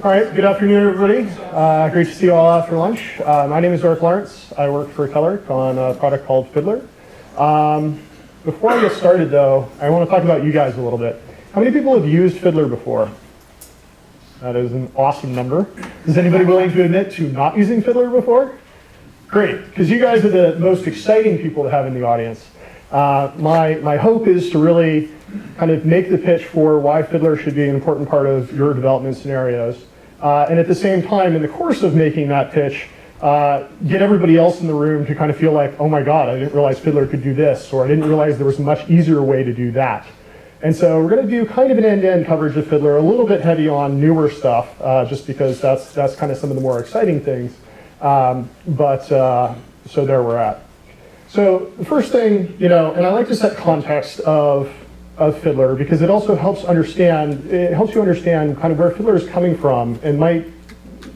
All right, good afternoon, everybody. Great to see you all after lunch. My name is Eric Lawrence. I work for Telerik on a product called Fiddler. Before I get started, though, I want to talk about you guys a little bit. How many people have used Fiddler before? That is an awesome number. Is anybody willing to admit to not using Fiddler before? Great, because you guys are the most exciting people to have in the audience. My hope is to really kind of make the pitch for why Fiddler should be an important part of your development scenarios. And at the same time, in the course of making that pitch, get everybody else in the room to kind of feel like, oh my God, I didn't realize Fiddler could do this, or I didn't realize there was a much easier way to do that. And so we're going to do kind of an end-to-end coverage of Fiddler, a little bit heavy on newer stuff, just because that's kind of some of the more exciting things. So there we're at. So the first thing, and I like to set context of Fiddler because it also helps you understand kind of where Fiddler is coming from and might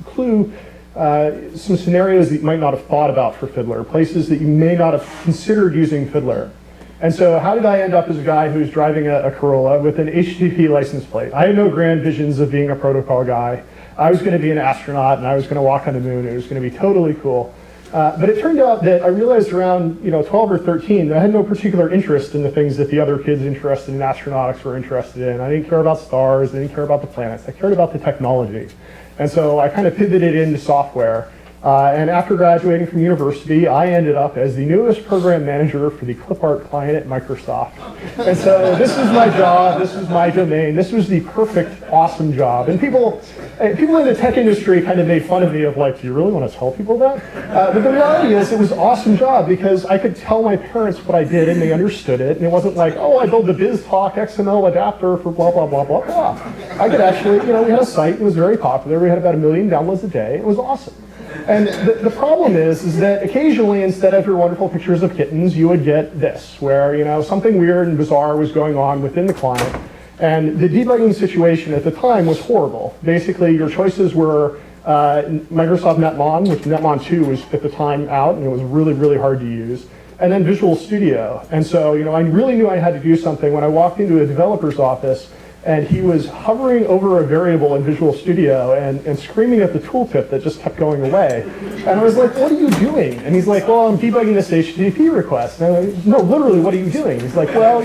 clue some scenarios that you might not have thought about for Fiddler, places that you may not have considered using Fiddler. And so how did I end up as a guy who's driving a Corolla with an HTTP license plate? I had no grand visions of being a protocol guy. I was going to be an astronaut and I was going to walk on the moon. It was going to be totally cool. But it turned out that I realized around 12 or 13 that I had no particular interest in the things that the other kids interested in astronautics were interested in. I didn't care about stars, I didn't care about the planets, I cared about the technology. And so I kind of pivoted into software. And after graduating from university, I ended up as the newest program manager for the clip art client at Microsoft. And so this was my job, this was my domain, this was the perfect, awesome job. And people in the tech industry kind of made fun of me of like, do you really want to tell people that? But the reality is it was an awesome job because I could tell my parents what I did and they understood it. And it wasn't like, oh, I built the BizTalk XML adapter for blah, blah, blah, blah, blah. I could actually, we had a site, it was very popular. We had about 1 million downloads a day. It was awesome. And the problem is that occasionally, instead of your wonderful pictures of kittens, you would get this, where something weird and bizarre was going on within the client. And the debugging situation at the time was horrible. Basically, your choices were Microsoft Netmon, which Netmon 2 was at the time out, and it was really, really hard to use, and then Visual Studio. And so, I really knew I had to do something when I walked into a developer's office and he was hovering over a variable in Visual Studio and screaming at the tooltip that just kept going away. And I was like, what are you doing? And he's like, well, I'm debugging this HTTP request. And I'm like, no, literally, what are you doing? He's like, well,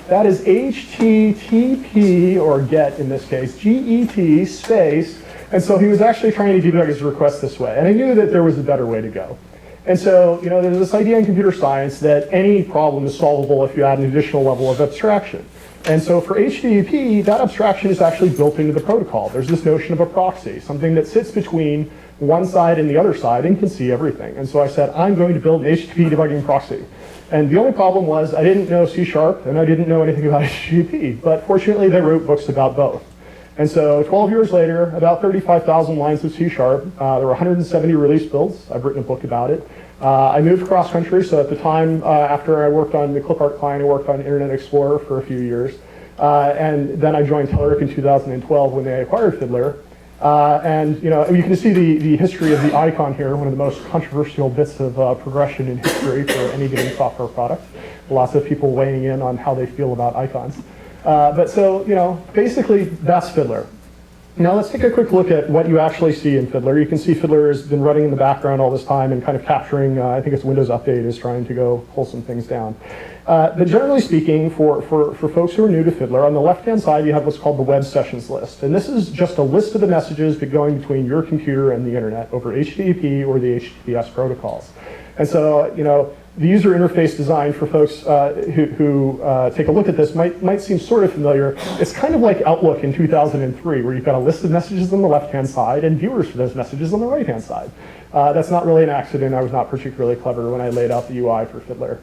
that is HTTP, or GET in this case, GET space. And so he was actually trying to debug his request this way. And I knew that there was a better way to go. And so, there's this idea in computer science that any problem is solvable if you add an additional level of abstraction. And so for HTTP, that abstraction is actually built into the protocol. There's this notion of a proxy, something that sits between one side and the other side and can see everything. And so I said, I'm going to build an HTTP debugging proxy. And the only problem was I didn't know C# and I didn't know anything about HTTP. But fortunately, they wrote books about both. And so 12 years later, about 35,000 lines of C#. There were 170 release builds. I've written a book about it. I moved cross-country, so at the time, after I worked on the clip art client, I worked on Internet Explorer for a few years. And then I joined Telerik in 2012 when they acquired Fiddler. And you can see the history of the icon here, one of the most controversial bits of progression in history for any given software product. Lots of people weighing in on how they feel about icons. But so, basically, that's Fiddler. Now let's take a quick look at what you actually see in Fiddler. You can see Fiddler has been running in the background all this time and kind of capturing, I think it's Windows Update is trying to go pull some things down. But generally speaking, for folks who are new to Fiddler, on the left-hand side you have what's called the web sessions list. And this is just a list of the messages going between your computer and the internet over HTTP or the HTTPS protocols. And so, the user interface design for folks who take a look at this might seem sort of familiar. It's kind of like Outlook in 2003, where you've got a list of messages on the left-hand side and viewers for those messages on the right-hand side. That's not really an accident. I was not particularly clever when I laid out the UI for Fiddler.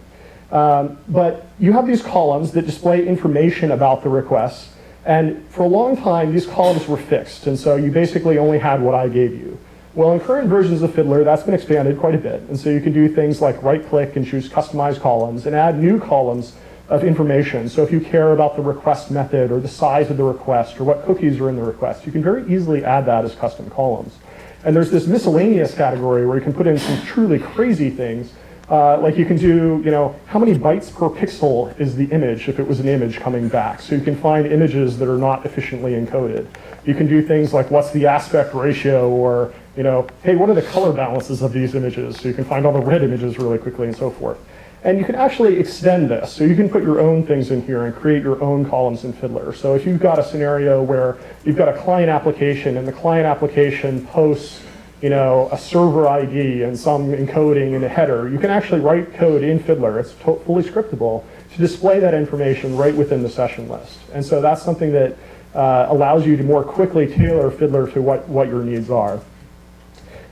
But you have these columns that display information about the requests. And for a long time, these columns were fixed. And so you basically only had what I gave you. Well, in current versions of Fiddler, that's been expanded quite a bit. And so you can do things like right-click and choose Customize Columns and add new columns of information. So if you care about the request method or the size of the request or what cookies are in the request, you can very easily add that as custom columns. And there's this miscellaneous category where you can put in some truly crazy things Like you can do, how many bytes per pixel is the image if it was an image coming back? So you can find images that are not efficiently encoded. You can do things like what's the aspect ratio, or, hey, what are the color balances of these images? So you can find all the red images really quickly and so forth. And you can actually extend this. So you can put your own things in here and create your own columns in Fiddler. So if you've got a scenario where you've got a client application and the client application posts a server ID and some encoding in a header, you can actually write code in Fiddler. It's fully scriptable to display that information right within the session list. And so that's something that allows you to more quickly tailor Fiddler to what your needs are.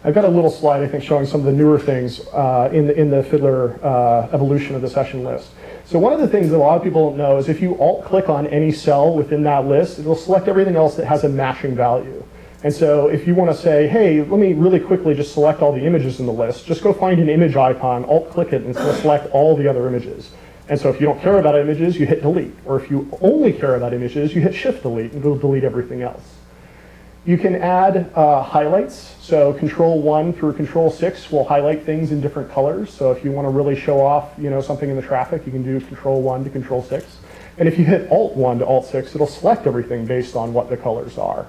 I've got a little slide, I think, showing some of the newer things in the Fiddler evolution of the session list. So one of the things that a lot of people don't know is if you alt-click on any cell within that list, it'll select everything else that has a matching value. And so if you want to say, hey, let me really quickly just select all the images in the list, just go find an image icon, alt-click it, and select all the other images. And so if you don't care about images, you hit delete. Or if you only care about images, you hit shift-delete, and it'll delete everything else. You can add highlights. So Control-1 through Control-6 will highlight things in different colors. So if you want to really show off something in the traffic, you can do Control-1 to Control-6. And if you hit Alt-1 to Alt-6, it'll select everything based on what the colors are.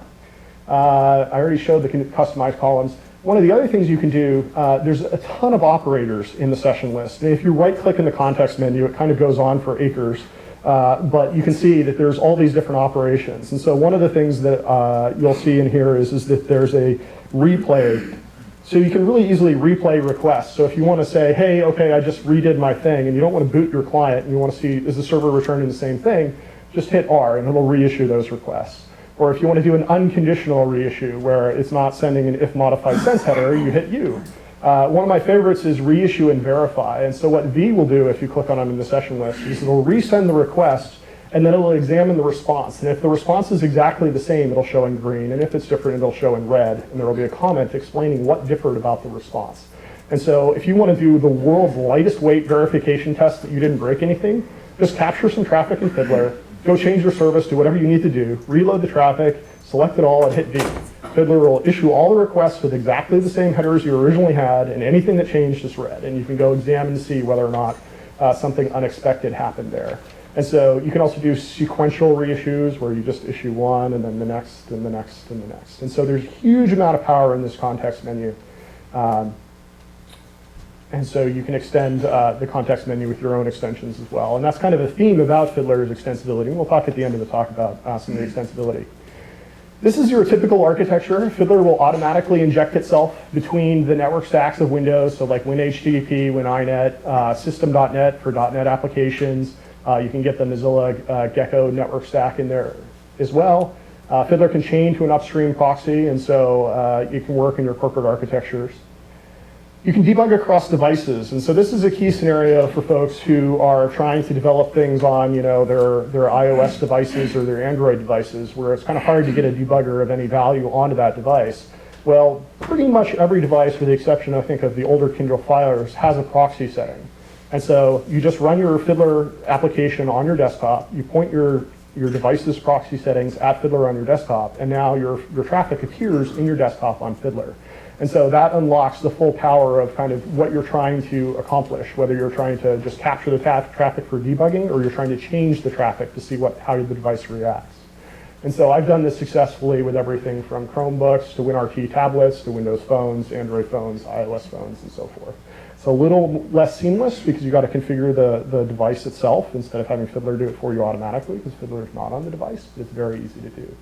I already showed the customized columns. One of the other things you can do, there's a ton of operators in the session list. And if you right-click in the context menu, it kind of goes on for acres. But you can see that there's all these different operations. And so one of the things that you'll see in here is that there's a replay. So you can really easily replay requests. So if you want to say, hey, okay, I just redid my thing, and you don't want to boot your client, and you want to see, is the server returning the same thing, just hit R, and it'll reissue those requests. Or if you want to do an unconditional reissue, where it's not sending an if modified sense header, you hit U. One of my favorites is reissue and verify. And so what V will do if you click on them in the session list is it'll resend the request, and then it'll examine the response. And if the response is exactly the same, it'll show in green. And if it's different, it'll show in red. And there will be a comment explaining what differed about the response. And so if you want to do the world's lightest weight verification test that you didn't break anything, just capture some traffic in Fiddler, go change your service, do whatever you need to do, reload the traffic, select it all, and hit V. Fiddler will issue all the requests with exactly the same headers you originally had, and anything that changed is red. And you can go examine to see whether or not something unexpected happened there. And so you can also do sequential reissues, where you just issue one, and then the next, and the next, and the next. And so there's a huge amount of power in this context menu. And so you can extend the context menu with your own extensions as well. And that's kind of a theme about Fiddler is extensibility. And we'll talk at the end of the talk about some of the extensibility. This is your typical architecture. Fiddler will automatically inject itself between the network stacks of Windows, so like WinHTTP, WinINet, System.net for .NET applications. You can get the Mozilla Gecko network stack in there as well. Fiddler can chain to an upstream proxy, and so you can work in your corporate architectures. You can debug across devices, and so this is a key scenario for folks who are trying to develop things on their iOS devices or their Android devices, where it's kind of hard to get a debugger of any value onto that device. Well, pretty much every device, with the exception, I think, of the older Kindle Fire's, has a proxy setting. And so you just run your Fiddler application on your desktop, you point your device's proxy settings at Fiddler on your desktop, and now your traffic appears in your desktop on Fiddler. And so that unlocks the full power of kind of what you're trying to accomplish, whether you're trying to just capture the traffic for debugging, or you're trying to change the traffic to see how the device reacts. And so I've done this successfully with everything from Chromebooks to WinRT tablets to Windows phones, Android phones, iOS phones, and so forth. It's a little less seamless because you got to configure the device itself instead of having Fiddler do it for you automatically, because Fiddler is not on the device, but it's very easy to do.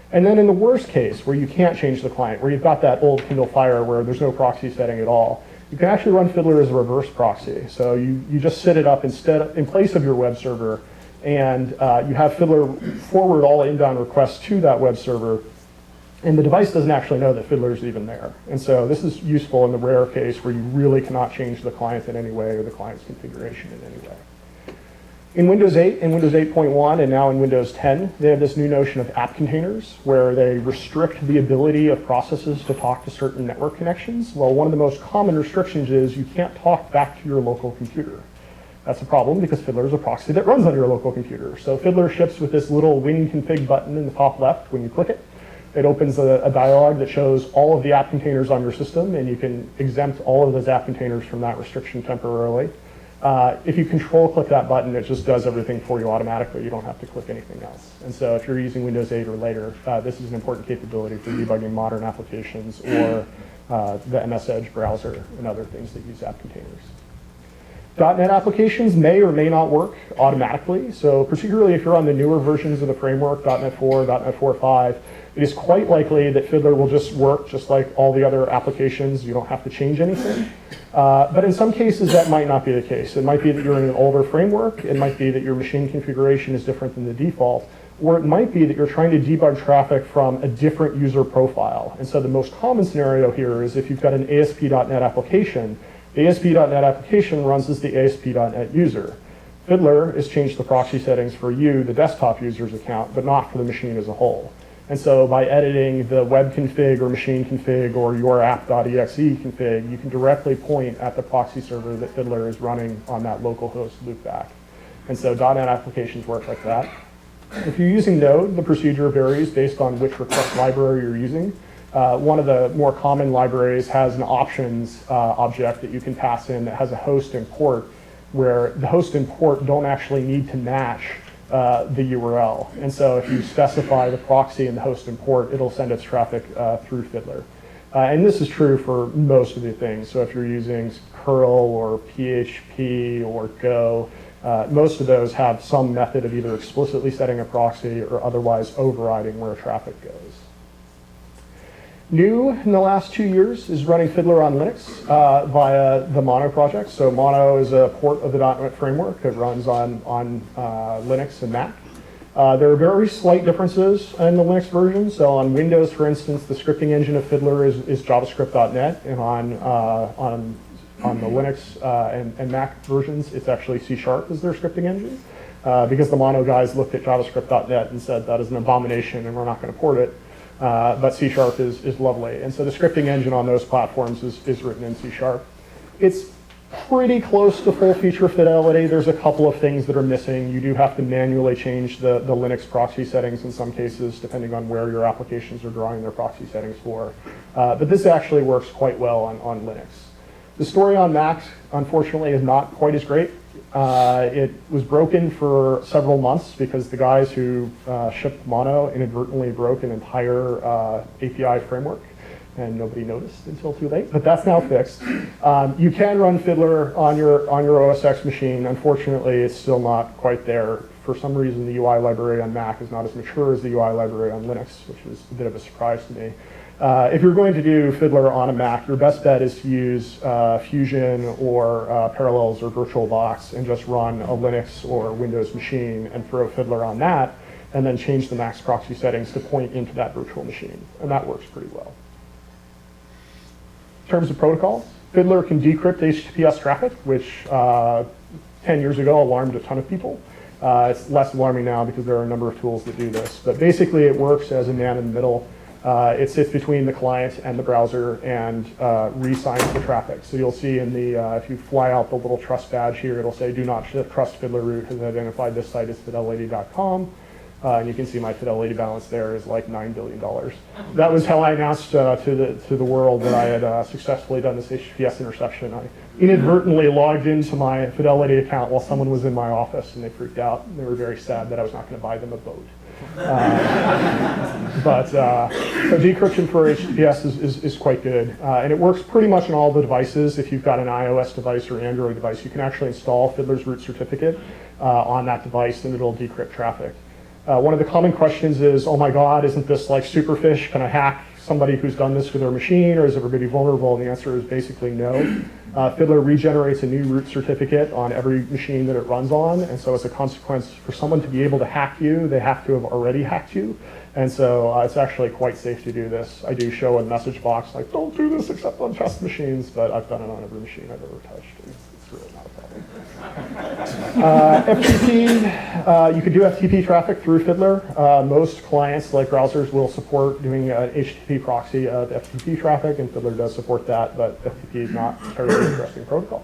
And then in the worst case, where you can't change the client, where you've got that old Kindle Fire where there's no proxy setting at all, you can actually run Fiddler as a reverse proxy. So you just set it up in place of your web server, and you have Fiddler forward all inbound requests to that web server, and the device doesn't actually know that Fiddler is even there. And so this is useful in the rare case where you really cannot change the client in any way or the client's configuration in any way. In Windows 8 and Windows 8.1 and now in Windows 10, they have this new notion of app containers where they restrict the ability of processes to talk to certain network connections. Well, one of the most common restrictions is you can't talk back to your local computer. That's a problem because Fiddler is a proxy that runs on your local computer. So Fiddler ships with this little WinConfig button in the top left when you click it. it opens a dialog that shows all of the app containers on your system, and you can exempt all of those app containers from that restriction temporarily. If you control-click that button, it just does everything for you automatically. You don't have to click anything else. And so if you're using Windows 8 or later, this is an important capability for debugging modern applications or the MS Edge browser and other things that use app containers. .NET applications may or may not work automatically. So particularly if you're on the newer versions of the framework, .NET 4, .NET 4.5, it is quite likely that Fiddler will just work just like all the other applications. You don't have to change anything. But in some cases, that might not be the case. It might be that you're in an older framework. It might be that your machine configuration is different than the default. Or it might be that you're trying to debug traffic from a different user profile. And so the most common scenario here is if you've got an ASP.NET application, the ASP.NET application runs as the ASP.NET user. Fiddler has changed the proxy settings for you, the desktop user's account, but not for the machine as a whole. And so by editing the web config or machine config or your app.exe config, you can directly point at the proxy server that Fiddler is running on that localhost loopback. And so .NET applications work like that. If you're using Node, the procedure varies based on which request library you're using. One of the more common libraries has an options object that you can pass in that has a host and port, where the host and port don't actually need to match the URL. And so if you specify the proxy and the host and port, it'll send its traffic through Fiddler. And this is true for most of the things. So if you're using curl or PHP or Go, most of those have some method of either explicitly setting a proxy or otherwise overriding where traffic goes. New in the last 2 years is running Fiddler on Linux via the Mono project. So Mono is a port of the .NET framework. It runs on Linux and Mac. There are very slight differences in the Linux version. So on Windows, for instance, the scripting engine of Fiddler is JavaScript.NET, and on the Linux and Mac versions, it's actually C# as their scripting engine, because the Mono guys looked at JavaScript.NET and said that is an abomination and we're not going to port it. But C# is lovely. And so the scripting engine on those platforms is written in C#. It's pretty close to full feature fidelity. There's a couple of things that are missing. You do have to manually change the Linux proxy settings in some cases, depending on where your applications are drawing their proxy settings for. But this actually works quite well on Linux. The story on Mac, unfortunately, is not quite as great. It was broken for several months because the guys who shipped Mono inadvertently broke an entire API framework, and nobody noticed until too late. But that's now fixed. You can run Fiddler on your OSX machine. Unfortunately, it's still not quite there. For some reason, the UI library on Mac is not as mature as the UI library on Linux, which is a bit of a surprise to me. If you're going to do Fiddler on a Mac, your best bet is to use Fusion or Parallels or VirtualBox and just run a Linux or Windows machine and throw Fiddler on that, and then change the Mac's proxy settings to point into that virtual machine. And that works pretty well. In terms of protocols, Fiddler can decrypt HTTPS traffic, which 10 years ago alarmed a ton of people. It's less alarming now because there are a number of tools that do this. But basically, it works as a man in the middle. It sits between the client and the browser and re-signs the traffic. So you'll see in the, if you fly out the little trust badge here, it'll say, do not trust Fiddler root has identified this site as fidelity.com. And you can see my Fidelity balance there is like $9 billion. That was how I announced to the world that I had successfully done this HTTPS interception. I inadvertently logged into my Fidelity account while someone was in my office, and they freaked out. And they were very sad that I was not going to buy them a boat. So decryption for HTTPS is quite good. And it works pretty much on all the devices. If you've got an iOS device or Android device, you can actually install Fiddler's root certificate on that device, and it'll decrypt traffic. One of the common questions is, oh my God, isn't this like Superfish? Can I hack somebody who's done this to their machine, or is everybody vulnerable? And the answer is basically no. Fiddler regenerates a new root certificate on every machine that it runs on, and so as a consequence, for someone to be able to hack you, they have to have already hacked you. And so it's actually quite safe to do this. I do show a message box like, don't do this except on test machines, but I've done it on every machine I've ever touched. It's really not a problem. FTP, you could do FTP traffic through Fiddler. Most clients, like browsers, will support doing an HTTP proxy of FTP traffic, and Fiddler does support that, but FTP is not a terribly interesting protocol.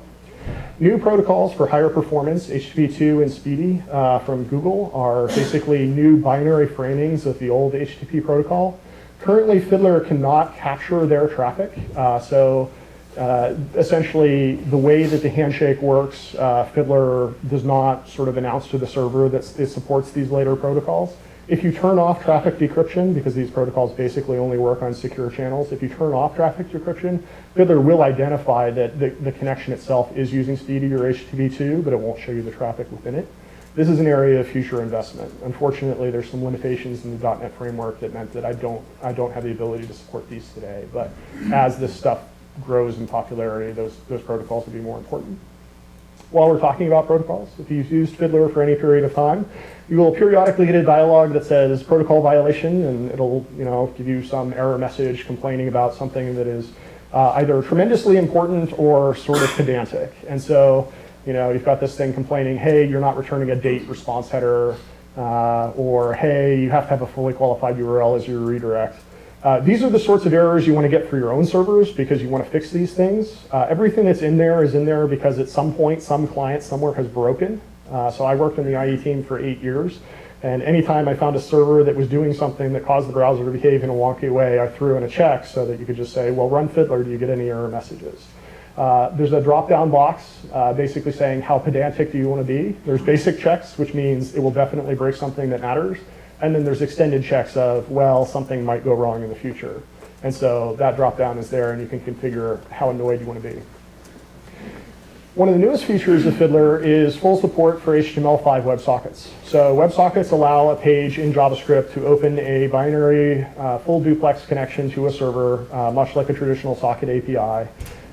New protocols for higher performance, HTTP2 and Speedy from Google, are basically new binary framings of the old HTTP protocol. Currently, Fiddler cannot capture their traffic. Essentially, the way that the handshake works, Fiddler does not sort of announce to the server that it supports these later protocols. If you turn off traffic decryption, because these protocols basically only work on secure channels, if you turn off traffic decryption, Fiddler will identify that the connection itself is using speedy or HTTP2, but it won't show you the traffic within it. This is an area of future investment. Unfortunately, there's some limitations in the .NET framework that meant that I don't have the ability to support these today. But as this stuff grows in popularity, those protocols will be more important. While we're talking about protocols, if you've used Fiddler for any period of time, you will periodically get a dialog that says protocol violation, and it'll give you some error message complaining about something that is either tremendously important or sort of pedantic. And so you've got this thing complaining, hey, you're not returning a date response header, or hey, you have to have a fully qualified URL as your redirect. These are the sorts of errors you want to get for your own servers because you want to fix these things. Everything that's in there is in there because at some point, some client somewhere has broken. So I worked in the IE team for 8 years, and anytime I found a server that was doing something that caused the browser to behave in a wonky way, I threw in a check so that you could just say, well, run Fiddler, do you get any error messages? There's a drop-down box basically saying how pedantic do you want to be. There's basic checks, which means it will definitely break something that matters. And then there's extended checks of, well, something might go wrong in the future. And so that drop-down is there, and you can configure how annoyed you want to be. One of the newest features of Fiddler is full support for HTML5 WebSockets. So WebSockets allow a page in JavaScript to open a binary full duplex connection to a server, much like a traditional socket API.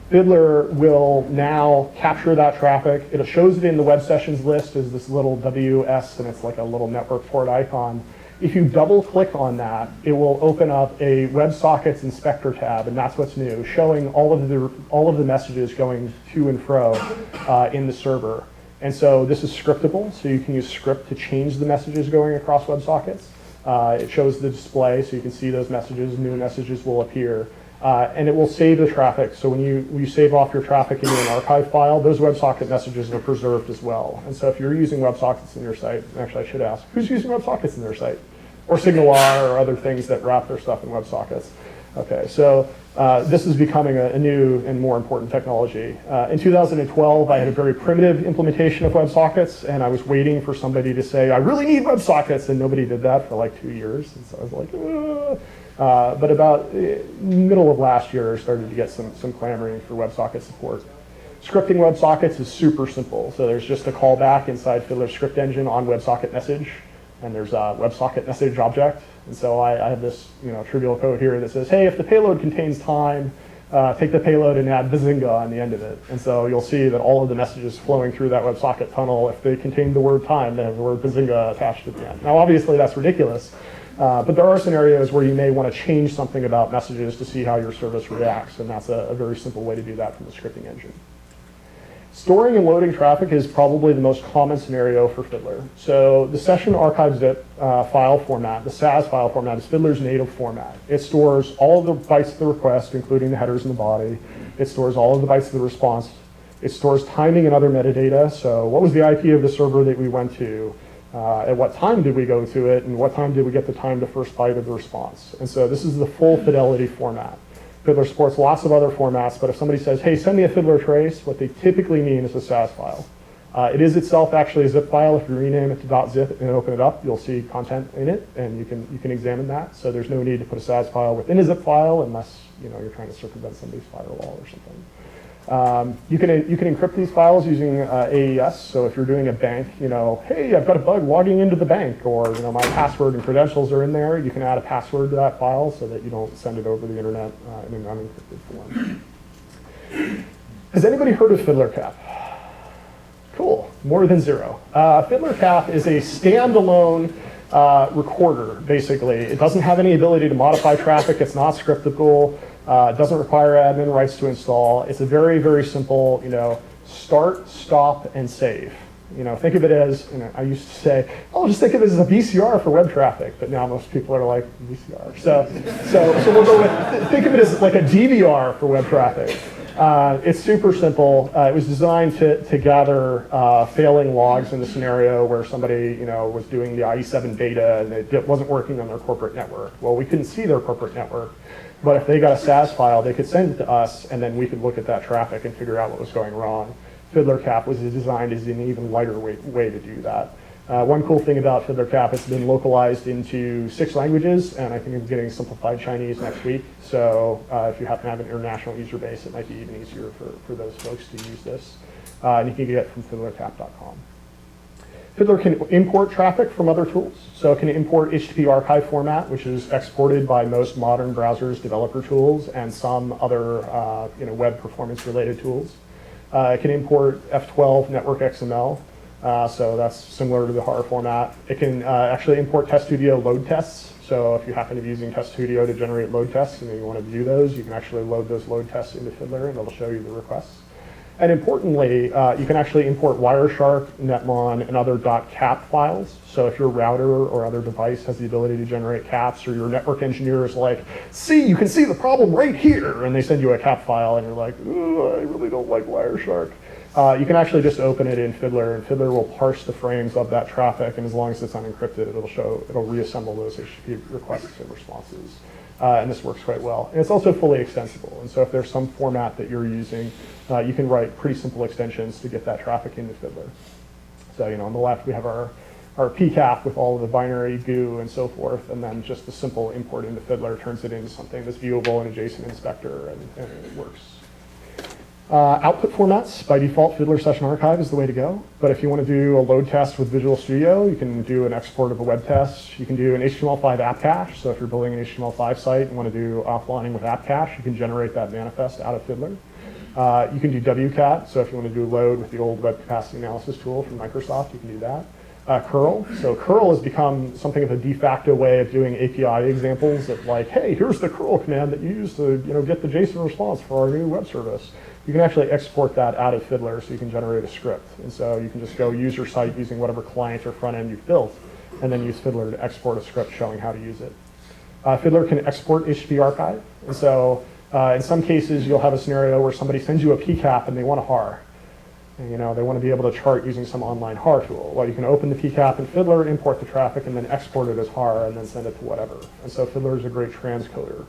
Fiddler will now capture that traffic. It shows it in the web sessions list as this little WS, and it's like a little network port icon. If you double click on that, it will open up a WebSockets inspector tab, and that's what's new, showing all of the messages going to and fro in the server. And so this is scriptable, so you can use script to change the messages going across WebSockets. It shows the display, so you can see those messages. New messages will appear. And it will save the traffic. So when you save off your traffic into an archive file, those WebSocket messages are preserved as well. And so if you're using WebSockets in your site, actually I should ask, who's using WebSockets in their site? Or SignalR or other things that wrap their stuff in WebSockets. Okay, so this is becoming a new and more important technology. In 2012, I had a very primitive implementation of WebSockets, and I was waiting for somebody to say, I really need WebSockets, and nobody did that for like 2 years. And so I was like, but about middle of last year, I started to get some clamoring for WebSocket support. Scripting WebSockets is super simple. So there's just a callback inside Fiddler's script engine on WebSocket message, and there's a WebSocket message object. And so I have this trivial code here that says, hey, if the payload contains time, take the payload and add Bazinga on the end of it. And so you'll see that all of the messages flowing through that WebSocket tunnel, if they contain the word time, they have the word Bazinga attached at the end. Now, obviously, that's ridiculous. But there are scenarios where you may want to change something about messages to see how your service reacts, and that's a very simple way to do that from the scripting engine. Storing and loading traffic is probably the most common scenario for Fiddler. So the session archive zip file format, the SAS file format, is Fiddler's native format. It stores all of the bytes of the request, including the headers and the body. It stores all of the bytes of the response. It stores timing and other metadata. So what was the IP of the server that we went to? At what time did we go to it, and what time did we get the time to first byte of the response? And so this is the full fidelity format. Fiddler supports lots of other formats, but if somebody says, hey, send me a Fiddler trace, what they typically mean is a SAS file. It is itself actually a zip file. If you rename it to .zip and open it up, you'll see content in it, and you can examine that. So there's no need to put a SAS file within a zip file unless you're trying to circumvent somebody's firewall or something. You can encrypt these files using AES. So if you're doing a bank, hey, I've got a bug logging into the bank, or my password and credentials are in there, you can add a password to that file so that you don't send it over the internet in an unencrypted form. Has anybody heard of FiddlerCap? Cool, more than zero. FiddlerCap is a standalone recorder, basically. It doesn't have any ability to modify traffic. It's not scriptable. It doesn't require admin rights to install. It's a very, very simple, start, stop, and save. Think of it as, I used to say, oh, just think of it as a VCR for web traffic, but now most people are like, VCR. So we'll go with, think of it as like a DVR for web traffic. It's super simple. It was designed to gather failing logs in the scenario where somebody, was doing the IE7 beta and it wasn't working on their corporate network. Well, we couldn't see their corporate network, but if they got a SAS file, they could send it to us, and then we could look at that traffic and figure out what was going wrong. FiddlerCap was designed as an even lighter way to do that. One cool thing about FiddlerCap, it's been localized into 6 languages, and I think it's getting simplified Chinese next week. So if you happen to have an international user base, it might be even easier for those folks to use this. And you can get it from fiddlercap.com. Fiddler can import traffic from other tools. So it can import HTTP archive format, which is exported by most modern browsers, developer tools, and some other web performance-related tools. It can import F12 network XML. So that's similar to the HAR format. It can actually import Test Studio load tests. So if you happen to be using Test Studio to generate load tests and you want to view those, you can actually load those load tests into Fiddler and it'll show you the requests. And importantly, you can actually import Wireshark, Netmon, and other .cap files. So if your router or other device has the ability to generate caps, or your network engineer is like, see, you can see the problem right here, and they send you a cap file and you're like, ooh, I really don't like Wireshark. You can actually just open it in Fiddler, and Fiddler will parse the frames of that traffic, and as long as it's unencrypted, it'll reassemble those HTTP requests and responses. And this works quite well. And it's also fully extensible, and so if there's some format that you're using, you can write pretty simple extensions to get that traffic into Fiddler. So on the left we have our PCAP with all of the binary goo and so forth, and then just the simple import into Fiddler turns it into something that's viewable in a JSON inspector, and it works. Output formats, by default, Fiddler Session Archive is the way to go. But if you want to do a load test with Visual Studio, you can do an export of a web test. You can do an HTML5 app cache. So if you're building an HTML5 site and want to do offlining with app cache, you can generate that manifest out of Fiddler. You can do WCAT. So if you want to do a load with the old web capacity analysis tool from Microsoft, you can do that. Curl. So curl has become something of a de facto way of doing API examples of like, hey, here's the curl command that you use to get the JSON response for our new web service. You can actually export that out of Fiddler so you can generate a script. And so you can just go use your site using whatever client or front end you've built, and then use Fiddler to export a script showing how to use it. Fiddler can export HTTP archive. And so in some cases, you'll have a scenario where somebody sends you a PCAP and they want a HAR. And, they want to be able to chart using some online HAR tool. Well, you can open the PCAP in Fiddler, import the traffic, and then export it as HAR, and then send it to whatever. And so Fiddler is a great transcoder.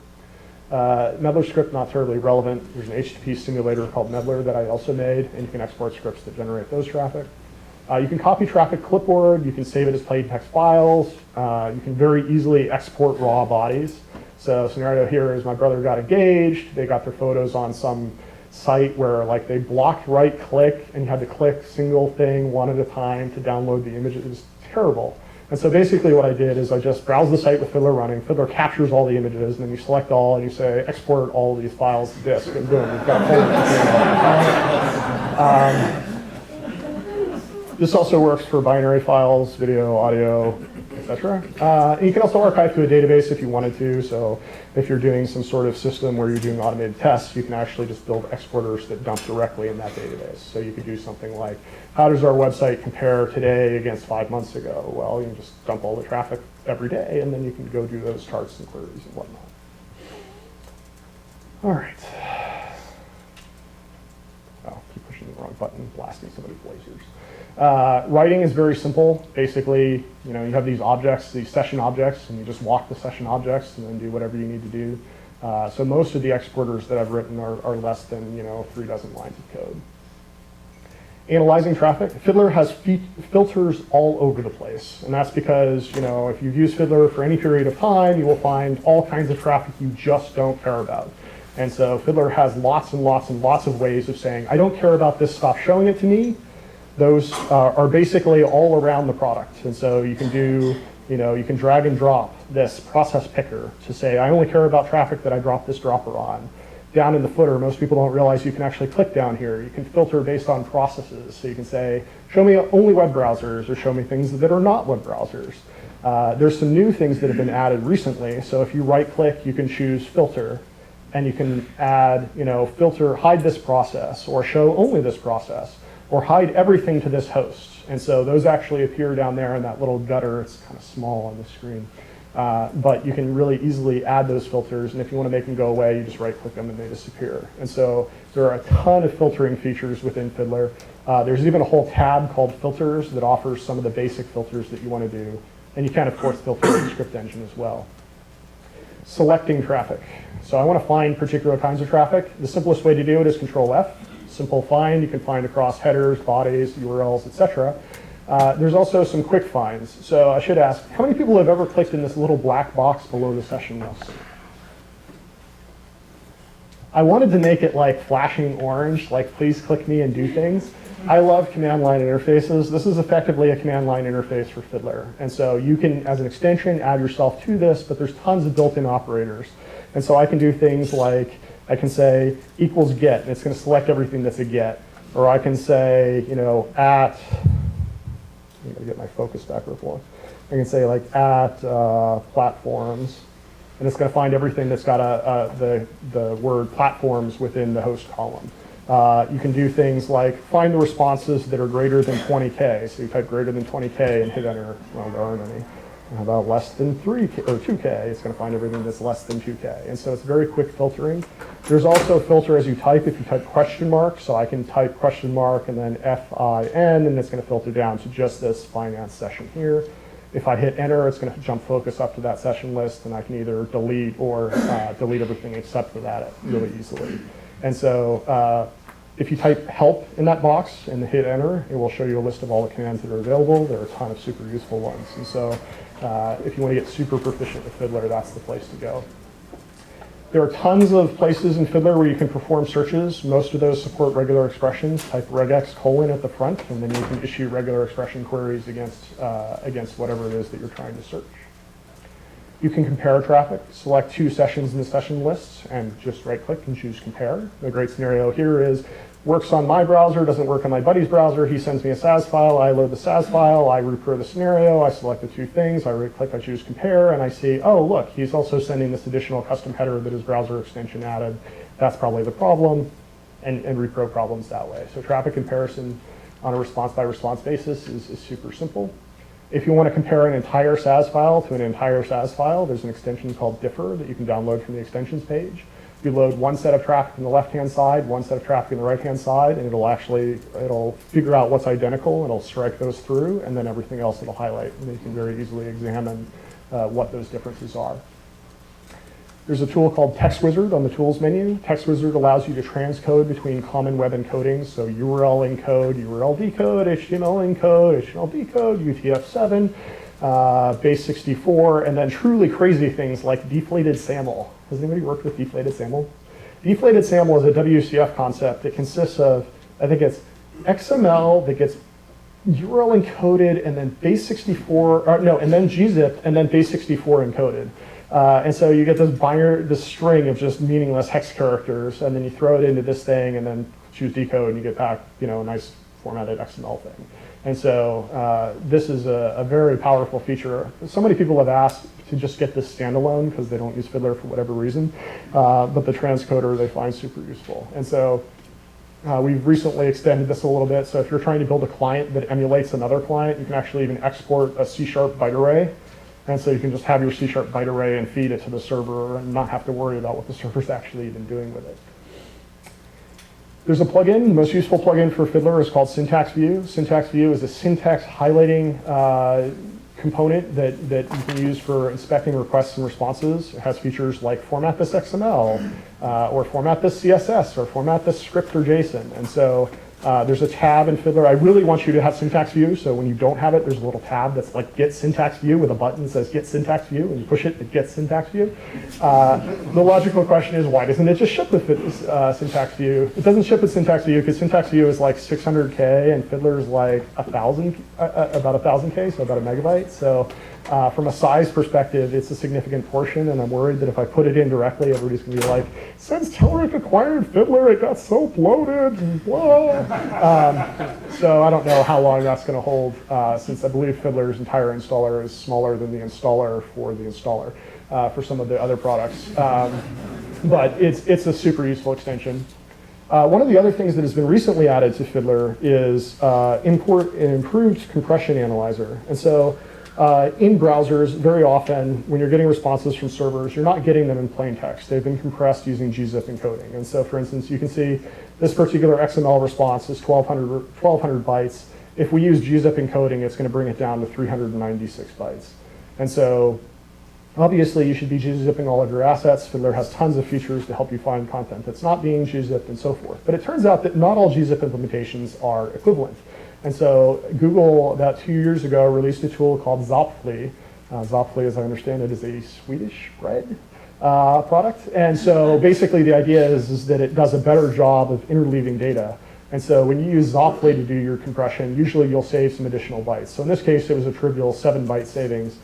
Medler script, not terribly relevant. There's an HTTP simulator called Medler that I also made, and you can export scripts that generate those traffic. You can copy traffic clipboard. You can save it as plain text files. You can very easily export raw bodies. So scenario here is my brother got engaged. They got their photos on some site where they blocked right click, and you had to click single thing one at a time to download the image. It was terrible. And so basically what I did is I just browse the site with Fiddler running. Fiddler captures all the images, and then you select all, and you say, export all of these files to disk, and boom, you've got a folder. This also works for binary files, video, audio, etc. And you can also archive to a database if you wanted to. So if you're doing some sort of system where you're doing automated tests, you can actually just build exporters that dump directly in that database. So you could do something like, how does our website compare today against 5 months ago? Well, you can just dump all the traffic every day, and then you can go do those charts and queries and whatnot. All right. Oh, keep pushing the wrong button, blasting somebody's lasers. Writing is very simple. Basically, you have these objects, these session objects, and you just walk the session objects and then do whatever you need to do. So most of the exporters that I've written are less than 3 dozen lines of code. Analyzing traffic. Fiddler has filters all over the place, and that's because if you've used Fiddler for any period of time, you will find all kinds of traffic you just don't care about. And so Fiddler has lots and lots and lots of ways of saying, I don't care about this, stop showing it to me. Those are basically all around the product. And so you can do, you can drag and drop this process picker to say, I only care about traffic that I drop this dropper on. Down in the footer, most people don't realize you can actually click down here. You can filter based on processes. So you can say, show me only web browsers, or show me things that are not web browsers. There's some new things that have been added recently. So if you right click, you can choose filter, and you can add, filter, hide this process, or show only this process, or hide everything to this host. And so those actually appear down there in that little gutter. It's kind of small on the screen. But you can really easily add those filters, and if you want to make them go away, you just right-click them and they disappear. And so there are a ton of filtering features within Fiddler. There's even a whole tab called Filters that offers some of the basic filters that you want to do. And you can, of course, filter with the script engine as well. Selecting traffic. So I want to find particular kinds of traffic. The simplest way to do it is Control F. Simple find. You can find across headers, bodies, URLs, etc. There's also some quick finds. So I should ask, how many people have ever clicked in this little black box below the session list? I wanted to make it like flashing orange, like please click me and do things. I love command line interfaces. This is effectively a command line interface for Fiddler. And so you can, as an extension, add yourself to this, but there's tons of built-in operators. And so I can do things like, I can say equals get, and it's going to select everything that's a get. Or I can say, you know, at, I'm going to get my focus back real quick. I can say like at platforms, and it's going to find everything that's got the word platforms within the host column. You can do things like find the responses that are greater than 20K. So you type greater than 20K and hit enter. Well, there aren't any. How about less than 3K or 2K? It's going to find everything that's less than 2K. And so it's very quick filtering. There's also a filter as you type. If you type question mark, so I can type question mark and then FIN, and it's going to filter down to just this finance session here. If I hit enter, it's going to jump focus up to that session list, and I can either delete or delete everything except for that really easily. And so if you type help in that box and hit enter, it will show you a list of all the commands that are available. There are a ton of super useful ones. And so if you want to get super proficient with Fiddler, that's the place to go. There are tons of places in Fiddler where you can perform searches. Most of those support regular expressions. Type regex : at the front, and then you can issue regular expression queries against whatever it is that you're trying to search. You can compare traffic, select 2 sessions in the session list, and just right-click and choose compare. The great scenario here is, works on my browser, doesn't work on my buddy's browser, he sends me a SAS file, I load the SAS file, I repro the scenario, I select the 2 things, I right-click, I choose compare, and I see, oh look, he's also sending this additional custom header that his browser extension added. That's probably the problem, and repro problems that way. So traffic comparison on a response-by-response basis is super simple. If you want to compare an entire SAS file to an entire SAS file, there's an extension called Differ that you can download from the extensions page. You load one set of traffic on the left-hand side, one set of traffic on the right-hand side, and it'll figure out what's identical, it'll strike those through, and then everything else it'll highlight, and you can very easily examine what those differences are. There's a tool called Text Wizard on the Tools menu. Text Wizard allows you to transcode between common web encodings, so URL encode, URL decode, HTML encode, HTML decode, UTF-7, base 64, and then truly crazy things like deflated SAML. Has anybody worked with deflated SAML? Deflated SAML is a WCF concept that consists of, I think it's XML that gets URL encoded and then base 64, and then gzip and then base 64 encoded. And so you get this string of just meaningless hex characters, and then you throw it into this thing, and then choose decode, and you get back, a nice formatted XML thing. And so this is a very powerful feature. So many people have asked to just get this standalone because they don't use Fiddler for whatever reason, but the transcoder they find super useful. And so we've recently extended this a little bit. So if you're trying to build a client that emulates another client, you can actually even export a C# byte array. And so you can just have your C# byte array and feed it to the server and not have to worry about what the server's actually even doing with it. There's a plugin. The most useful plugin for Fiddler is called Syntax View. Syntax View is a syntax highlighting component that you can use for inspecting requests and responses. It has features like format this XML, or format this CSS, or format this script or JSON. And so there's a tab in Fiddler. I really want you to have syntax view, so when you don't have it, there's a little tab that's like get syntax view with a button that says get syntax view, and you push it, it gets syntax view. The logical question is, why doesn't it just ship with syntax view? It doesn't ship with syntax view because syntax view is like 600K and Fiddler is like about 1,000K, so about a megabyte. So from a size perspective, it's a significant portion, and I'm worried that if I put it in directly, everybody's going to be like, since Telerik acquired Fiddler, it got so bloated, and blah. So I don't know how long that's going to hold, since I believe Fiddler's entire installer is smaller than the installer for the installer for some of the other products. But it's a super useful extension. One of the other things that has been recently added to Fiddler is an improved compression analyzer. And so in browsers, very often, when you're getting responses from servers, you're not getting them in plain text. They've been compressed using gzip encoding. And so, for instance, you can see this particular XML response is 1,200 bytes. If we use gzip encoding, it's going to bring it down to 396 bytes. And so, obviously, you should be gzipping all of your assets. Fiddler has tons of features to help you find content that's not being gzipped and so forth. But it turns out that not all gzip implementations are equivalent. And so Google, about 2 years ago, released a tool called Zopfli. Zopfli, as I understand it, is a Swedish bread product. And so basically the idea is that it does a better job of interleaving data. And so when you use Zopfli to do your compression, usually you'll save some additional bytes. So in this case, it was a trivial 7-byte savings,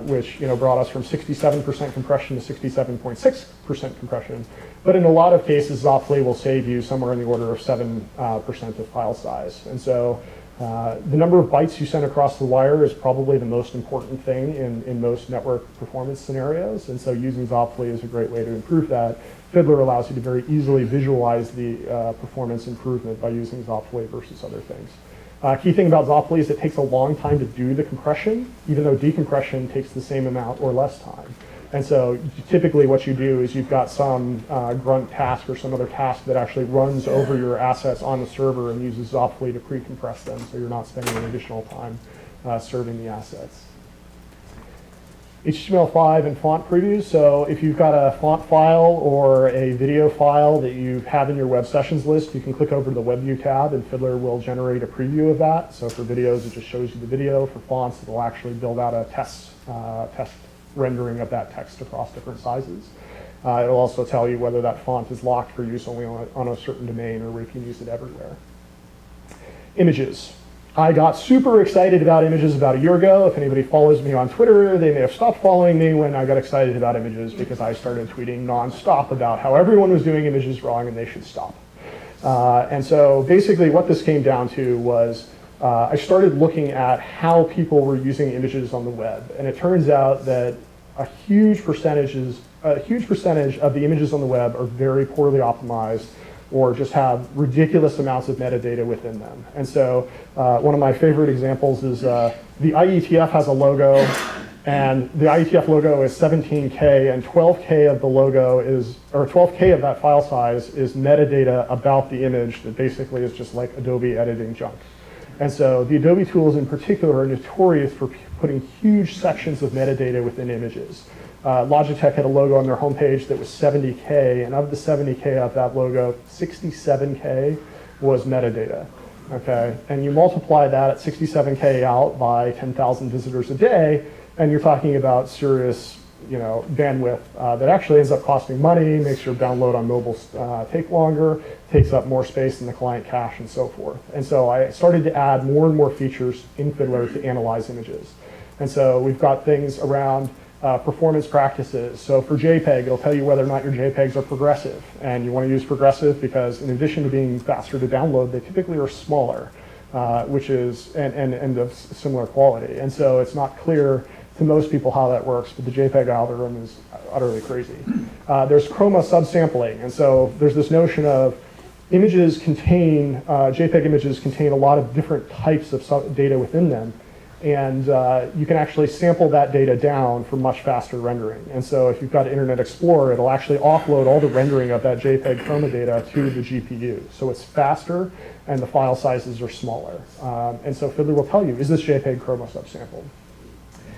which brought us from 67% compression to 67.6% compression. But in a lot of cases, Zopfli will save you somewhere in the order of 7% of file size. And so the number of bytes you send across the wire is probably the most important thing in most network performance scenarios. And so using Zopfli is a great way to improve that. Fiddler allows you to very easily visualize the performance improvement by using Zopfli versus other things. Key thing about Zopfli is it takes a long time to do the compression, even though decompression takes the same amount or less time. And so typically what you do is you've got some grunt task or some other task that actually runs over your assets on the server and uses Zopfli to pre-compress them, so you're not spending an additional time serving the assets. HTML5 and font previews. So if you've got a font file or a video file that you have in your web sessions list, you can click over to the Web View tab and Fiddler will generate a preview of that. So for videos, it just shows you the video. For fonts, it'll actually build out a test rendering of that text across different sizes. It'll also tell you whether that font is locked for use only on a certain domain or we can use it everywhere. Images. I got super excited about images about a year ago. If anybody follows me on Twitter, they may have stopped following me when I got excited about images because I started tweeting nonstop about how everyone was doing images wrong and they should stop. And so basically what this came down to was I started looking at how people were using images on the web. And it turns out that a huge percentage of the images on the web are very poorly optimized or just have ridiculous amounts of metadata within them. And so one of my favorite examples is the IETF has a logo, and the IETF logo is 17K, and 12K of the logo is, or 12K of that file size is metadata about the image that basically is just like Adobe editing junk. And so the Adobe tools in particular are notorious for putting huge sections of metadata within images. Logitech had a logo on their homepage that was 70K, and of the 70K of that logo, 67K was metadata. Okay, and you multiply that at 67K out by 10,000 visitors a day, and you're talking about serious, bandwidth that actually ends up costing money, makes your download on mobile take longer, takes up more space in the client cache, and so forth. And so I started to add more and more features in Fiddler to analyze images. And so we've got things around performance practices. So for JPEG, it'll tell you whether or not your JPEGs are progressive. And you want to use progressive because in addition to being faster to download, they typically are smaller, which is, and of similar quality. And so it's not clear to most people how that works, but the JPEG algorithm is utterly crazy. There's chroma subsampling. And so there's this notion of images contain, JPEG images contain a lot of different types of data within them. And you can actually sample that data down for much faster rendering. And so if you've got Internet Explorer, it'll actually offload all the rendering of that JPEG chroma data to the GPU. So it's faster and the file sizes are smaller. And so Fiddler will tell you, is this JPEG chroma subsampled?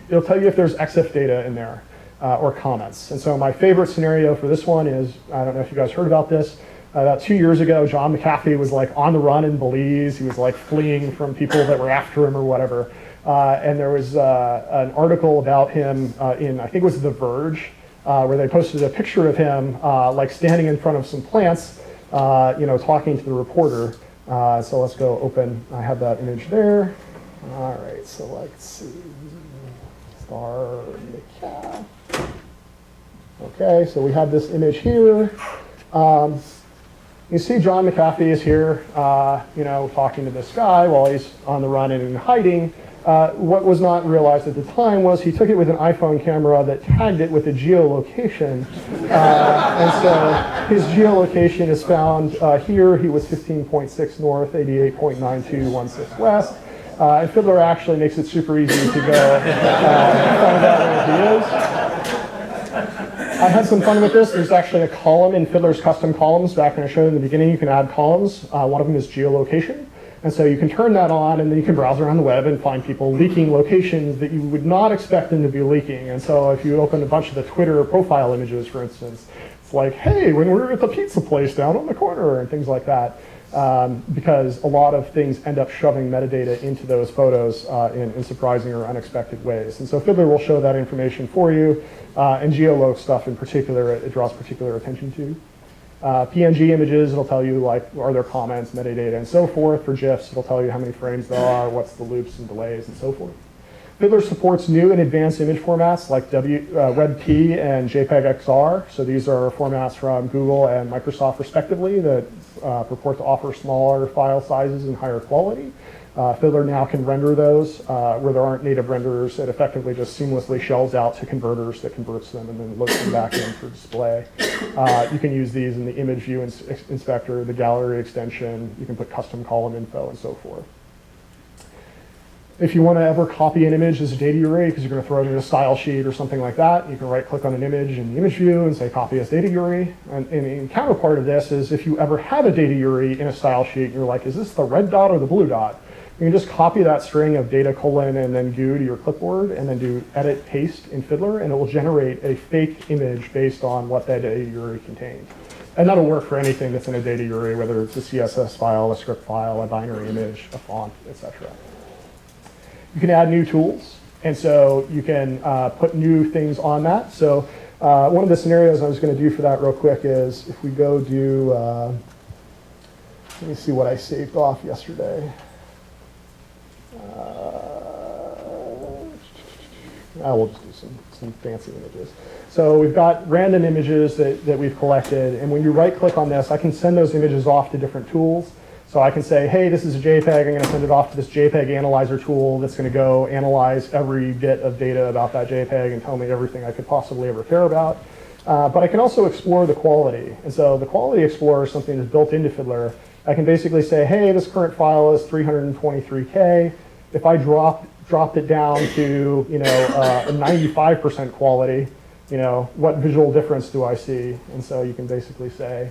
It'll tell you if there's EXIF data in there or comments. And so my favorite scenario for this one is, I don't know if you guys heard about this, about 2 years ago, John McAfee was like on the run in Belize. He was like fleeing from people that were after him or whatever. And there was an article about him in, I think it was The Verge, where they posted a picture of him like standing in front of some plants, talking to the reporter. So let's go open, I have that image there. All right, so let's see. Star McAfee. Okay, so we have this image here. You see John McAfee is here, talking to this guy while he's on the run and in hiding. What was not realized at the time was he took it with an iPhone camera that tagged it with a geolocation. And so his geolocation is found here. He was 15.6 north, 88.9216 west. And Fiddler actually makes it super easy to go find out where he is. I had some fun with this. There's actually a column in Fiddler's custom columns. Back when I showed you in the beginning, you can add columns. One of them is geolocation. And so you can turn that on, and then you can browse around the web and find people leaking locations that you would not expect them to be leaking. And so if you open a bunch of the Twitter profile images, for instance, it's like, hey, when we were at the pizza place down on the corner, and things like that. Because a lot of things end up shoving metadata into those photos in surprising or unexpected ways. And so Fiddler will show that information for you, and geoloc stuff in particular, it draws particular attention to. PNG images, it'll tell you, like, are there comments, metadata, and so forth. For GIFs, it'll tell you how many frames there are, what's the loops and delays, and so forth. Fiddler supports new and advanced image formats like WebP and JPEG XR. So these are formats from Google and Microsoft respectively that purport to offer smaller file sizes and higher quality. Fiddler now can render those where there aren't native renderers. It effectively just seamlessly shells out to converters that converts them and then loads them back in for display. You can use these in the image view inspector, the gallery extension. You can put custom column info and so forth. If you want to ever copy an image as a data URI, because you're going to throw it in a style sheet or something like that, you can right-click on an image in the image view and say copy as data URI. And the counterpart of this is if you ever have a data URI in a style sheet, and you're like, is this the red dot or the blue dot? You can just copy that string of data : and then GU to your clipboard, and then do edit paste in Fiddler, and it will generate a fake image based on what that data URI contains. And that'll work for anything that's in a data URI, whether it's a CSS file, a script file, a binary image, a font, etc. You can add new tools, and so you can put new things on that. So one of the scenarios I was going to do for that real quick is if we go do, let me see what I saved off yesterday. We'll just do some fancy images. So we've got random images that we've collected, and when you right-click on this, I can send those images off to different tools. So I can say, hey, this is a JPEG. I'm going to send it off to this JPEG analyzer tool that's going to go analyze every bit of data about that JPEG and tell me everything I could possibly ever care about. But I can also explore the quality. And so the quality explorer is something that's built into Fiddler. I can basically say, hey, this current file is 323K. If I dropped it down to a 95% quality, what visual difference do I see? And so you can basically say,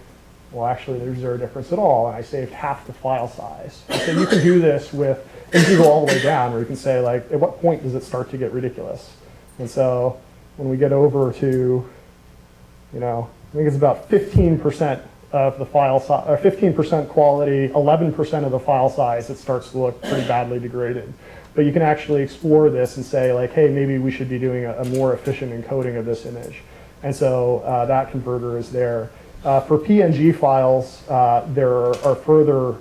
well, actually, there's zero difference at all, and I saved half the file size. And so you can do this with, and you can go all the way down, where you can say, like, at what point does it start to get ridiculous? And so when we get over to, I think it's about 15% of the file size, or 15% quality, 11% of the file size, it starts to look pretty badly degraded. But you can actually explore this and say, like, hey, maybe we should be doing a more efficient encoding of this image. And so that converter is there. For PNG files, there are further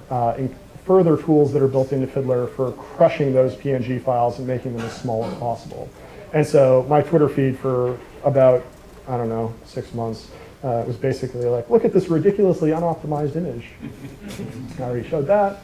tools that are built into Fiddler for crushing those PNG files and making them as small as possible. And so my Twitter feed for about, 6 months was basically like, look at this ridiculously unoptimized image. I already showed that.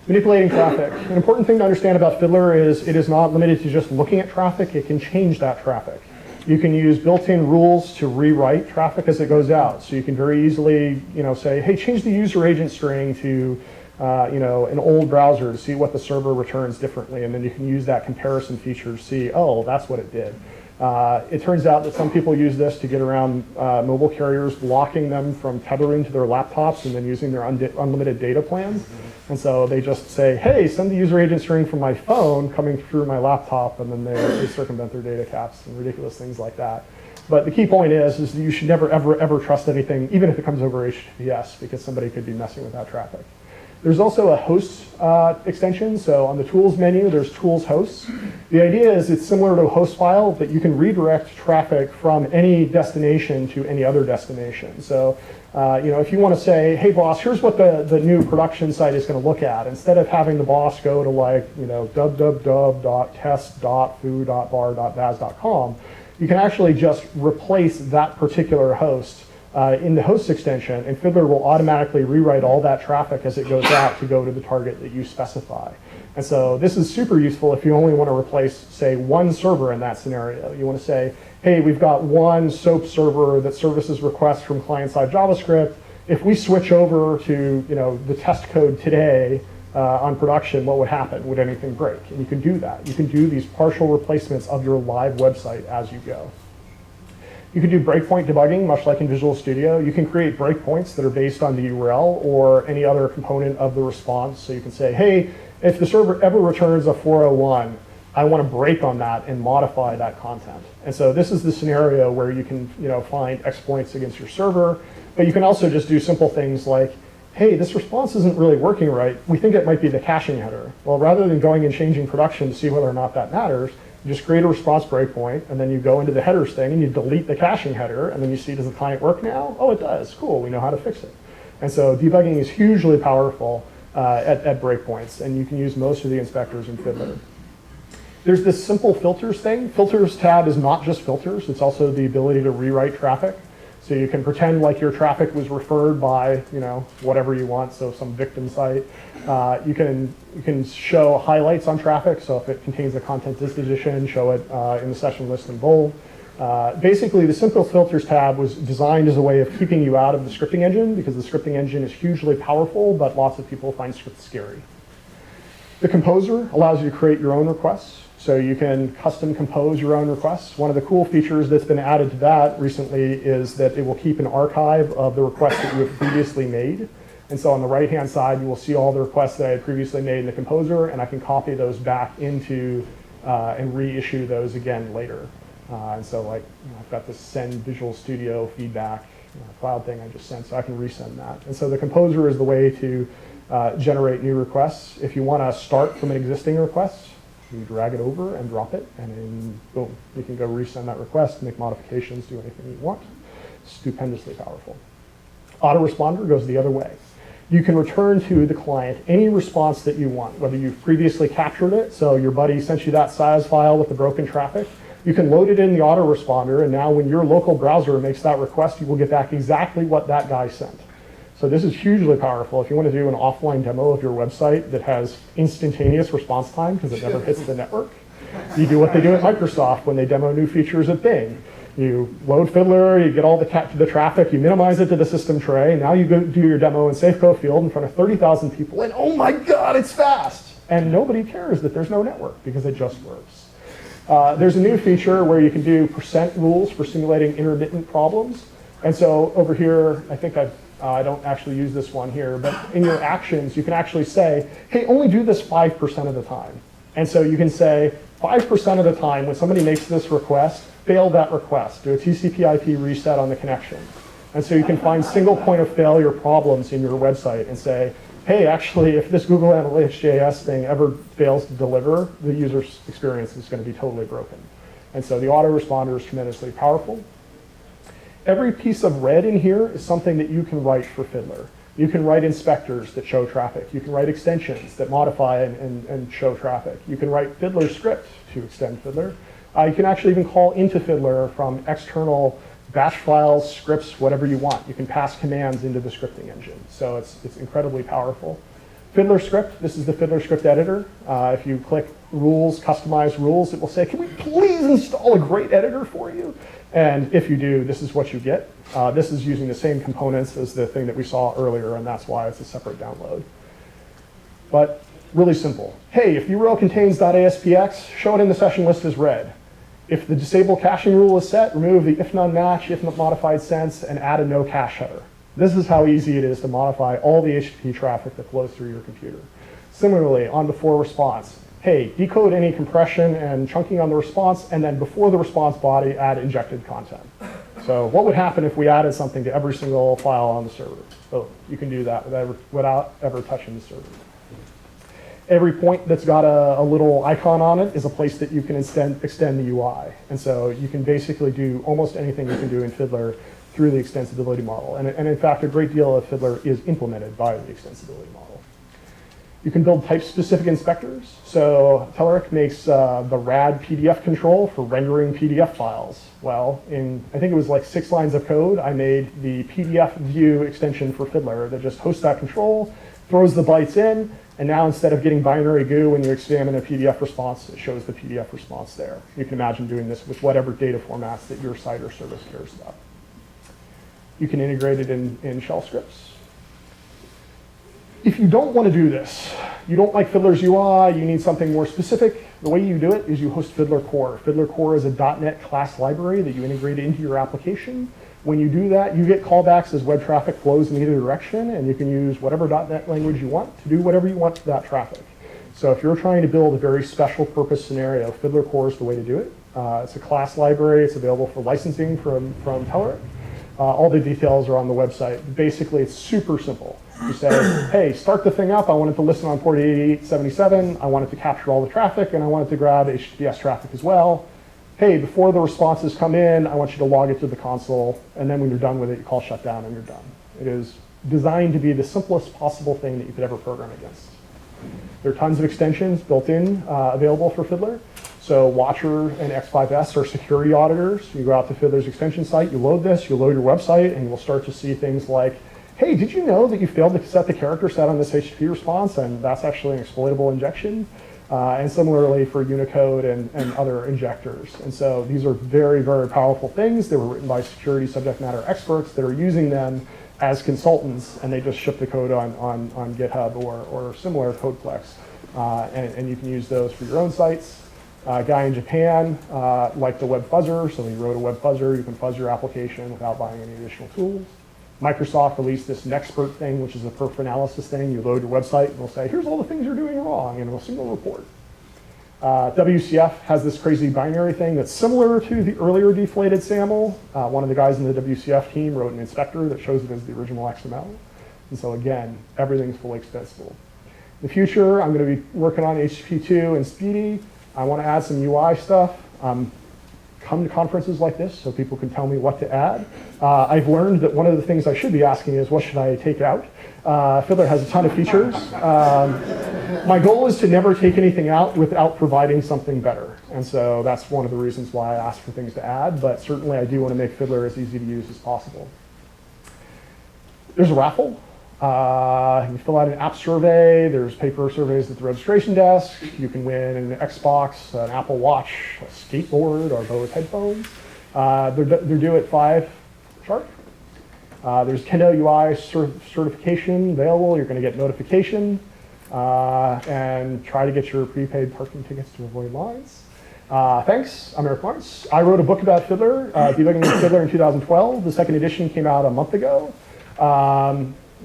Manipulating traffic. An important thing to understand about Fiddler is it is not limited to just looking at traffic. It can change that traffic. You can use built-in rules to rewrite traffic as it goes out. So you can very easily, say, hey, change the user agent string to, an old browser to see what the server returns differently. And then you can use that comparison feature to see, oh, that's what it did. It turns out that some people use this to get around mobile carriers blocking them from tethering to their laptops and then using their unlimited data plans. And so they just say, hey, send the user agent string from my phone coming through my laptop, and then they circumvent their data caps and ridiculous things like that. But the key point is that you should never, ever, ever trust anything, even if it comes over HTTPS, because somebody could be messing with that traffic. There's also a host extension. So on the tools menu, there's tools hosts. The idea is it's similar to a host file, but you can redirect traffic from any destination to any other destination. So if you want to say, hey, boss, here's what the new production site is going to look at, instead of having the boss go to www.test.foo.bar.baz.com, you can actually just replace that particular host in the host extension, and Fiddler will automatically rewrite all that traffic as it goes out to go to the target that you specify. And so this is super useful if you only want to replace, say, one server in that scenario. You want to say, hey, we've got one SOAP server that services requests from client-side JavaScript. If we switch over to the test code today, on production, what would happen? Would anything break? And you can do that. You can do these partial replacements of your live website as you go. You can do breakpoint debugging, much like in Visual Studio. You can create breakpoints that are based on the URL or any other component of the response. So you can say, hey, if the server ever returns a 401, I want to break on that and modify that content. And so this is the scenario where you can find exploits against your server, but you can also just do simple things like, hey, this response isn't really working right. We think it might be the caching header. Well, rather than going and changing production to see whether or not that matters, you just create a response breakpoint, and then you go into the headers thing, and you delete the caching header, and then you see, does the client work now? Oh, it does. Cool. We know how to fix it. And so debugging is hugely powerful at breakpoints, and you can use most of the inspectors in Fiddler. There's this simple filters thing. Filters tab is not just filters. It's also the ability to rewrite traffic. So you can pretend like your traffic was referred by, whatever you want, so some victim site. You can show highlights on traffic, so if it contains a content disposition, show it in the session list in bold. Basically, the Simple Filters tab was designed as a way of keeping you out of the scripting engine, because the scripting engine is hugely powerful, but lots of people find scripts scary. The Composer allows you to create your own requests. So you can custom compose your own requests. One of the cool features that's been added to that recently is that it will keep an archive of the requests that you have previously made. And so on the right-hand side, you will see all the requests that I had previously made in the Composer, and I can copy those back into and reissue those again later. And so like, I've got this send Visual Studio feedback cloud thing I just sent, so I can resend that. And so the Composer is the way to generate new requests. If you want to start from an existing request, you drag it over and drop it, and then boom, you can go resend that request, make modifications, do anything you want. Stupendously powerful. AutoResponder goes the other way. You can return to the client any response that you want, whether you've previously captured it, so your buddy sent you that size file with the broken traffic. You can load it in the AutoResponder, and now when your local browser makes that request, you will get back exactly what that guy sent. So this is hugely powerful. If you want to do an offline demo of your website that has instantaneous response time because it never hits the network, you do what they do at Microsoft when they demo new features at Bing. You load Fiddler, you get all the traffic, you minimize it to the system tray, now you go do your demo in Safeco Field in front of 30,000 people, and oh my God, it's fast! And nobody cares that there's no network because it just works. There's a new feature where you can do percent rules for simulating intermittent problems. And so over here, I think I don't actually use this one here, but in your actions, you can actually say, hey, only do this 5% of the time. And so you can say, 5% of the time, when somebody makes this request, fail that request. Do a TCP/IP reset on the connection. And so you can find single point of failure problems in your website and say, hey, actually, if this Google Analytics.js thing ever fails to deliver, the user's experience is going to be totally broken. And so the AutoResponder is tremendously powerful. Every piece of red in here is something that you can write for Fiddler. You can write inspectors that show traffic. You can write extensions that modify and show traffic. You can write Fiddler script to extend Fiddler. You can actually even call into Fiddler from external bash files, scripts, whatever you want. You can pass commands into the scripting engine. So it's incredibly powerful. Fiddler script, this is the Fiddler script editor. If you click rules, customize rules, it will say, can we please install a great editor for you? And if you do, this is what you get. This is using the same components as the thing that we saw earlier, and that's why it's a separate download. But really simple. Hey, if URL contains .aspx, show it in the session list as red. If the disable caching rule is set, remove the if none match, if not modified sense, and add a no cache header. This is how easy it is to modify all the HTTP traffic that flows through your computer. Similarly, on before response, hey, decode any compression and chunking on the response, and then before the response body, add injected content. So what would happen if we added something to every single file on the server? Oh, you can do that without ever touching the server. Every point that's got a little icon on it is a place that you can extend the UI. And so you can basically do almost anything you can do in Fiddler through the extensibility model. And in fact, a great deal of Fiddler is implemented by the extensibility model. You can build type-specific inspectors. So Telerik makes the rad PDF control for rendering PDF files. Well, I think it was like 6 lines of code, I made the PDF view extension for Fiddler that just hosts that control, throws the bytes in, and now instead of getting binary goo when you examine a PDF response, it shows the PDF response there. You can imagine doing this with whatever data formats that your site or service cares about. You can integrate it in shell scripts. If you don't want to do this, you don't like Fiddler's UI, you need something more specific, the way you do it is you host FiddlerCore. FiddlerCore is a .NET class library that you integrate into your application. When you do that, you get callbacks as web traffic flows in either direction, and you can use whatever .NET language you want to do whatever you want to that traffic. So if you're trying to build a very special purpose scenario, FiddlerCore is the way to do it. It's a class library. It's available for licensing from Telerik. All the details are on the website. Basically, it's super simple. You say, hey, start the thing up. I want it to listen on port 8877. I want it to capture all the traffic, and I want it to grab HTTPS traffic as well. Hey, before the responses come in, I want you to log it to the console, and then when you're done with it, you call shutdown and you're done. It is designed to be the simplest possible thing that you could ever program against. There are tons of extensions built in, available for Fiddler. So Watcher and X5S are security auditors. You go out to Fiddler's extension site, you load this, you load your website, and you will start to see things like, hey, did you know that you failed to set the character set on this HTTP response, and that's actually an exploitable injection? And similarly for Unicode and other injectors. And so these are very, very powerful things. They were written by security subject matter experts that are using them as consultants, and they just ship the code on GitHub or similar Codeplex. And you can use those for your own sites. A guy in Japan liked the web fuzzer, so he wrote a web fuzzer. You can fuzz your application without buying any additional tools. Microsoft released this Nexpert thing, which is a perf analysis thing. You load your website, and it'll say, here's all the things you're doing wrong, in a single report. WCF has this crazy binary thing that's similar to the earlier deflated SAML. One of the guys in the WCF team wrote an inspector that shows it as the original XML. And so again, everything's fully extensible. In the future, I'm going to be working on HTTP2 and Speedy. I want to add some UI stuff. Come to conferences like this so people can tell me what to add. I've learned that one of the things I should be asking is, what should I take out? Fiddler has a ton of features. My goal is to never take anything out without providing something better. And so that's one of the reasons why I ask for things to add, but certainly I do want to make Fiddler as easy to use as possible. There's a raffle. You fill out an app survey. There's paper surveys at the registration desk. You can win an Xbox, an Apple Watch, a skateboard, or Bose headphones. They're due at 5 sharp. There's Kendo UI certification available. You're going to get notification and try to get your prepaid parking tickets to avoid lines. Thanks. I'm Eric Lawrence. I wrote a book about Fiddler, Debugging with Fiddler in 2012. The second edition came out a month ago.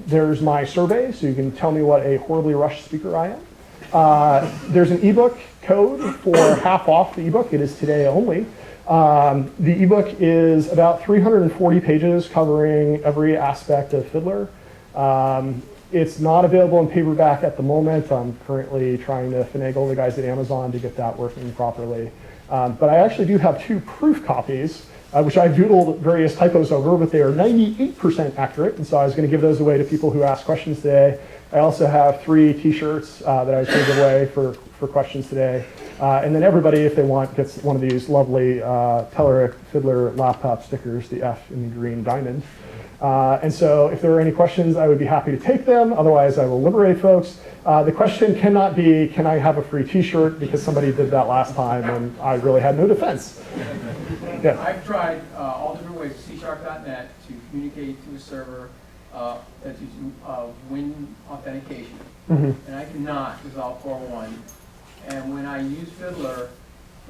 There's my survey, so you can tell me what a horribly rushed speaker I am. There's an ebook code for half off the ebook. It is today only. The ebook is about 340 pages covering every aspect of Fiddler. It's not available in paperback at the moment. I'm currently trying to finagle the guys at Amazon to get that working properly. But I actually do have 2 proof copies, which I've doodled various typos over, but they are 98% accurate, and so I was going to give those away to people who asked questions today. I also have 3 t-shirts that I was going to give away for questions today. And then everybody, if they want, gets one of these lovely Telerik Fiddler laptop stickers, the F in the green diamond. And so if there are any questions, I would be happy to take them. Otherwise, I will liberate folks. The question cannot be, can I have a free t-shirt? Because somebody did that last time, and I really had no defense. Yeah. I've tried all different ways with C#.NET to communicate to a server that's using Win authentication. And I cannot resolve 401. And when I use Fiddler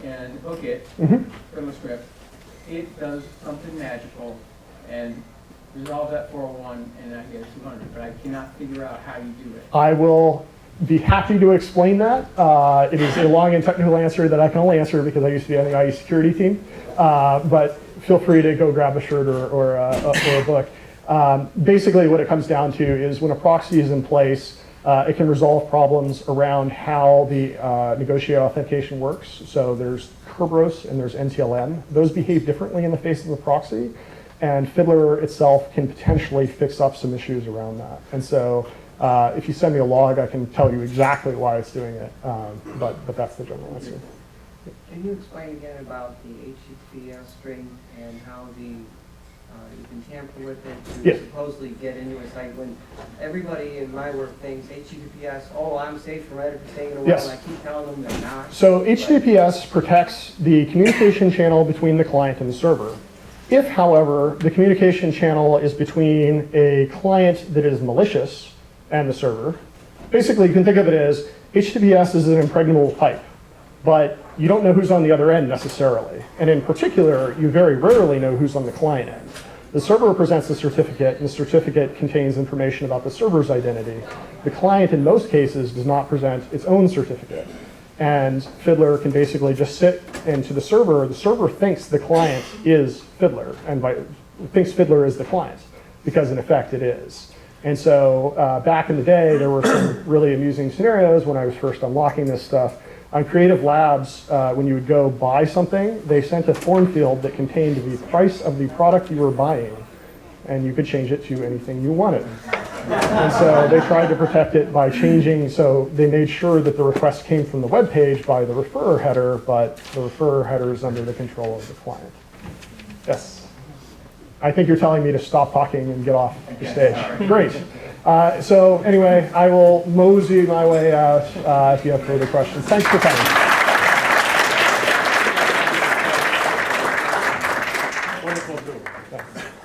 and hook it, Fiddler script, it does something magical and resolves that 401, and I get a 200. But I cannot figure out how you do it. I will be happy to explain that. It is a long and technical answer that I can only answer because I used to be on the IE security team. But feel free to go grab a shirt or a book. Basically, what it comes down to is when a proxy is in place, it can resolve problems around how the negotiated authentication works. So there's Kerberos and there's NTLM. Those behave differently in the face of the proxy, and Fiddler itself can potentially fix up some issues around that. And so if you send me a log, I can tell you exactly why it's doing it, but that's the general answer. Can you explain again about the HTTPS string and how you can tamper with it to supposedly get into a site when everybody in my work thinks HTTPS, oh, I'm safe from everything staying in a while, and I keep telling them they're not. So HTTPS protects the communication channel between the client and the server. If, however, the communication channel is between a client that is malicious and the server. Basically, you can think of it as HTTPS is an impregnable pipe, but you don't know who's on the other end necessarily. And in particular, you very rarely know who's on the client end. The server presents a certificate, and the certificate contains information about the server's identity. The client, in most cases, does not present its own certificate. And Fiddler can basically just sit into the server thinks the client is Fiddler, and thinks Fiddler is the client, because in effect it is. And so back in the day, there were some really amusing scenarios when I was first unlocking this stuff. On Creative Labs, when you would go buy something, they sent a form field that contained the price of the product you were buying, and you could change it to anything you wanted. And so they tried to protect it by changing, so they made sure that the request came from the web page by the referrer header, but the referrer header is under the control of the client. Yes? I think you're telling me to stop talking and get off the stage. Great. So anyway, I will mosey my way out if you have further questions. Thanks for coming. Wonderful.